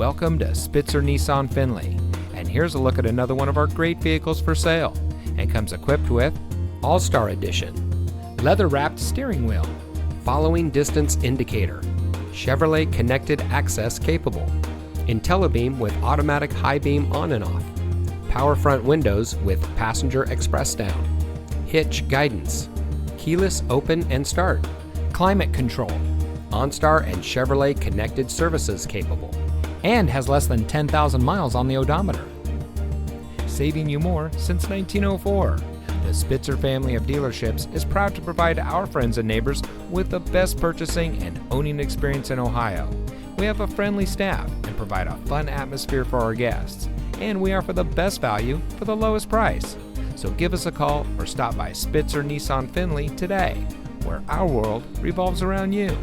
Welcome to Spitzer Nissan Findlay, and here's a look at another one of our great vehicles for sale, and comes equipped with All-Star Edition, leather-wrapped steering wheel, following distance indicator, Chevrolet connected access capable, IntelliBeam with automatic high beam on and off, power front windows with passenger express down, hitch guidance, keyless open and start, climate control, OnStar and Chevrolet connected services capable, and has less than 10,000 miles on the odometer. Saving you more since 1904. The Spitzer family of dealerships is proud to provide our friends and neighbors with the best purchasing and owning experience in Ohio. We have a friendly staff and provide a fun atmosphere for our guests, and we offer the best value for the lowest price. So give us a call or stop by Spitzer Nissan Findlay today, where our world revolves around you.